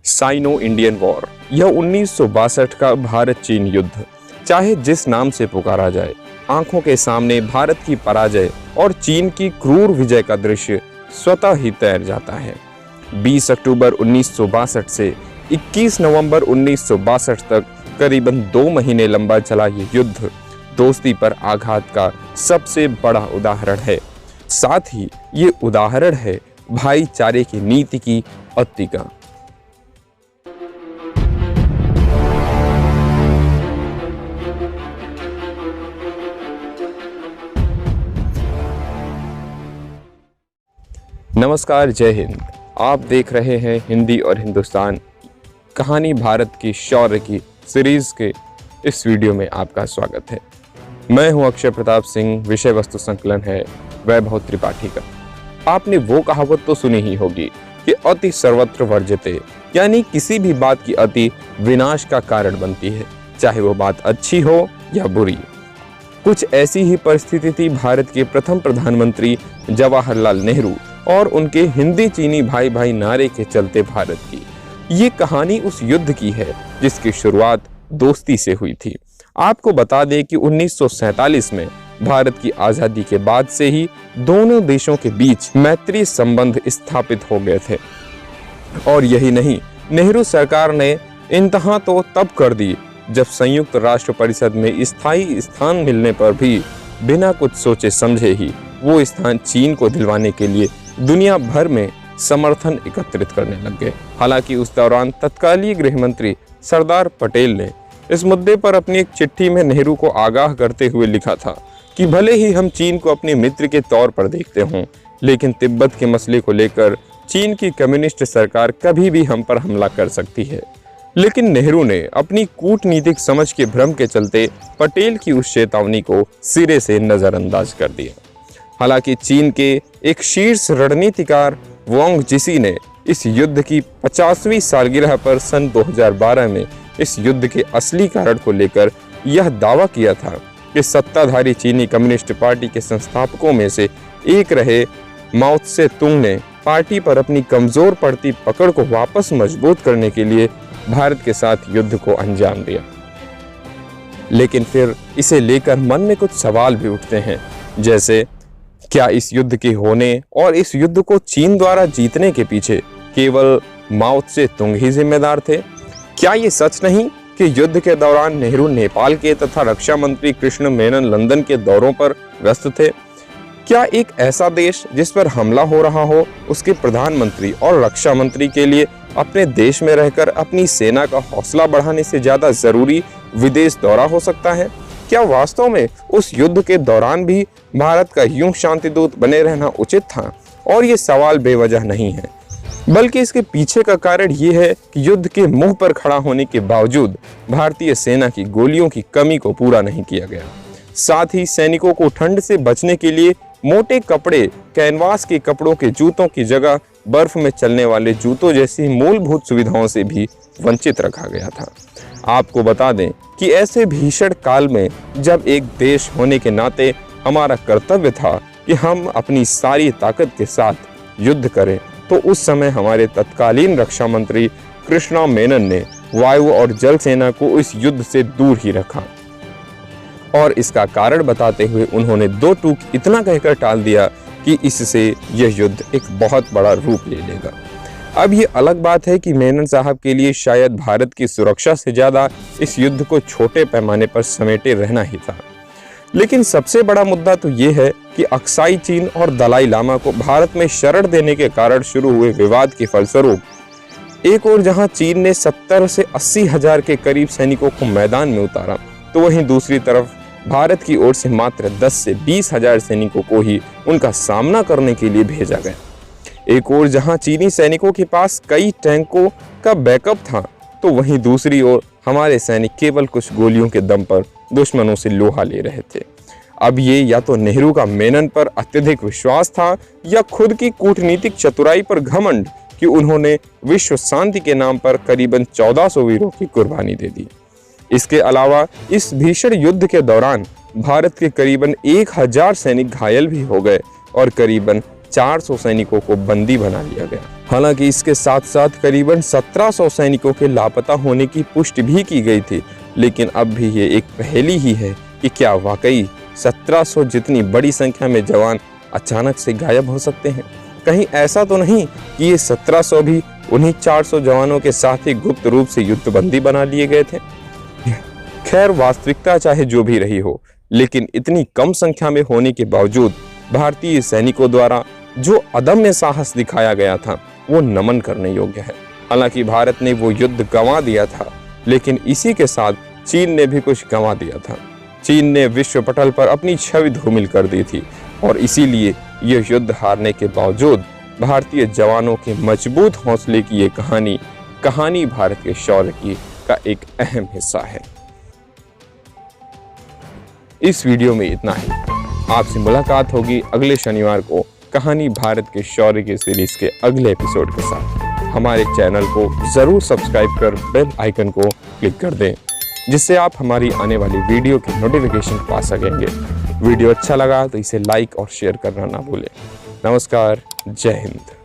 Cyano Indian war. यह 1962 का भारत चीन युद्ध, चाहे जिस नाम से पुकारा जाए, आंखों के सामने भारत की पराजय और चीन की क्रूर विजय का दृश्य स्वतः ही तैर जाता है। 20 अक्टूबर 1962 से 21 नवंबर 1962 तक करीबन 2 महीने लंबा चला ये युद्ध दोस्ती पर आघात का सबसे बड़ा उदाहरण है। साथ ही ये उदाहरण है भाईचारे की नीति की अति का। नमस्कार, जय हिंद। आप देख रहे हैं हिंदी और हिंदुस्तान कहानी भारत की शौर्य की सीरीज के इस वीडियो में आपका स्वागत है। मैं हूं अक्षय प्रताप सिंह। विषय वस्तु संकलन है वैभव त्रिपाठी का। आपने वो कहावत तो सुनी ही होगी कि अति सर्वत्र वर्जते, यानी किसी भी बात की अति विनाश का कारण बनती है, चाहे वो बात अच्छी हो या बुरी। कुछ ऐसी ही परिस्थिति थी भारत के प्रथम प्रधानमंत्री जवाहरलाल नेहरू और उनके हिंदी चीनी भाई भाई नारे के चलते भारत की। ये कहानी उस युद्ध की है जिसकी शुरुआत दोस्ती से हुई थी। आपको बता दें कि 1947 में भारत की आजादी के बाद से ही दोनों देशों के बीच मैत्री संबंध स्थापित हो गए थे। और यही नहीं, नेहरू सरकार ने इंतहा तो तब कर दी जब संयुक्त राष्ट्र परिषद में स्थायी स्थान मिलने पर भी बिना कुछ सोचे समझे ही वो स्थान चीन को दिलवाने के लिए दुनिया भर में समर्थन एकत्रित करने लग गए। हालांकि उस दौरान तत्कालीन गृह मंत्री सरदार पटेल ने इस मुद्दे पर अपनी एक चिट्ठी में नेहरू को आगाह करते हुए लिखा था कि भले ही हम चीन को अपने मित्र के तौर पर देखते हों, लेकिन तिब्बत के मसले को लेकर चीन की कम्युनिस्ट सरकार कभी भी हम पर हमला कर सकती है। लेकिन नेहरू ने अपनी कूटनीतिक समझ के भ्रम के चलते पटेल की उस चेतावनी को सिरे से नजरअंदाज कर दिया। हालांकि चीन के एक शीर्ष रणनीतिकार वांग जिसी ने इस युद्ध की 50वीं सालगिरह पर सन 2012 में इस युद्ध के असली कारण को लेकर यह दावा किया था कि सत्ताधारी चीनी कम्युनिस्ट पार्टी के संस्थापकों में से एक रहे माओ त्से तुंग ने पार्टी पर अपनी कमजोर पड़ती पकड़ को वापस मजबूत करने के लिए भारत के साथ युद्ध को अंजाम दिया। लेकिन फिर इसे लेकर मन में कुछ सवाल भी उठते हैं, जैसे क्या इस युद्ध के होने और इस युद्ध को चीन द्वारा जीतने के पीछे केवल माओ त्से तुंग ही जिम्मेदार थे? क्या ये सच नहीं कि युद्ध के दौरान नेहरू नेपाल के तथा रक्षा मंत्री कृष्ण मेनन लंदन के दौरों पर व्यस्त थे? क्या एक ऐसा देश जिस पर हमला हो रहा हो, उसके प्रधानमंत्री और रक्षा मंत्री के लिए अपने देश में रहकर अपनी सेना का हौसला बढ़ाने से ज्यादा जरूरी विदेश दौरा हो सकता है? क्या वास्तव में उस युद्ध के दौरान भी भारत का यूं शांतिदूत बने रहना उचित था? और ये सवाल बेवजह नहीं है, बल्कि इसके पीछे का कारण ये है कि युद्ध के मुंह पर खड़ा होने के बावजूद भारतीय सेना की गोलियों की कमी को पूरा नहीं किया गया। साथ ही सैनिकों को ठंड से बचने के लिए मोटे कपड़े, कैनवास के कपड़ों के जूतों की जगह बर्फ में चलने वाले जूतों जैसी मूलभूत सुविधाओं से भी वंचित रखा गया था। आपको बता दें कि ऐसे भीषण काल में जब एक देश होने के नाते हमारा कर्तव्य था कि हम अपनी सारी ताकत के साथ युद्ध करें, तो उस समय हमारे तत्कालीन रक्षा मंत्री कृष्णा मेनन ने वायु और जल सेना को इस युद्ध से दूर ही रखा। और इसका कारण बताते हुए उन्होंने दो टूक इतना कहकर टाल दिया कि इससे यह युद्ध एक बहुत बड़ा रूप ले लेगा। अब ये अलग बात है कि मेनन साहब के लिए शायद भारत की सुरक्षा से ज्यादा इस युद्ध को छोटे पैमाने पर समेटे रहना ही था। लेकिन सबसे बड़ा मुद्दा तो ये है कि अक्साई चीन और दलाई लामा को भारत में शरण देने के कारण शुरू हुए विवाद के फलस्वरूप एक और जहां चीन ने 70 से 80 हजार के करीब सैनिकों को मैदान में उतारा, तो वहीं दूसरी तरफ भारत की ओर से मात्र 10 से 20 हजार सैनिकों को ही उनका सामना करने के लिए भेजा गया। एक ओर जहां चीनी सैनिकों के पास कई टैंकों का बैकअप था, तो वहीं दूसरी ओर हमारे सैनिक केवल कुछ गोलियों के दम पर दुश्मनों से लोहा ले रहे थे। अब ये या तो नेहरू का मेनन पर अत्यधिक विश्वास था या खुद की कूटनीतिक चतुराई पर घमंड कि उन्होंने विश्व शांति के नाम पर करीबन 1400 वीरों की कुर्बानी दे दी। इसके अलावा इस भीषण युद्ध के दौरान भारत के करीबन 1000 सैनिक घायल भी हो गए और करीबन 400 सैनिकों को बंदी बना लिया गया। हालांकि इसके साथ साथ करीबन 1700 सैनिकों के लापता होने की पुष्टि भी की गई थी, लेकिन अब भी ये एक पहेली ही है कि क्या वाकई 1700 जितनी बड़ी संख्या में जवान अचानक से गायब हो सकते हैं। कहीं ऐसा तो नहीं कि ये 1700 भी उन्हीं 400 जवानों के साथ ही गुप्त रूप से युद्धबंदी बना लिए गए थे। खैर, वास्तविकता चाहे जो भी रही हो, लेकिन इतनी कम संख्या में होने के बावजूद भारतीय सैनिकों द्वारा जो अदम्य साहस दिखाया गया था वो नमन करने योग्य है। हालांकि भारत ने वो युद्ध गंवा दिया था, लेकिन इसी के साथ चीन ने भी कुछ गंवा दिया था। चीन ने विश्व पटल पर अपनी छवि धूमिल कर दी थी और इसीलिए यह युद्ध हारने के बावजूद भारतीय जवानों के मजबूत हौसले की ये कहानी भारत के शौर्य की का एक अहम हिस्सा है। इस वीडियो में इतना ही। आपसे मुलाकात होगी अगले शनिवार को कहानी भारत के शौर्य की सीरीज के अगले एपिसोड के साथ। हमारे चैनल को जरूर सब्सक्राइब कर बेल आइकन को क्लिक कर दें, जिससे आप हमारी आने वाली वीडियो की नोटिफिकेशन पा सकेंगे। वीडियो अच्छा लगा तो इसे लाइक और शेयर करना ना भूलें। नमस्कार, जय हिंद।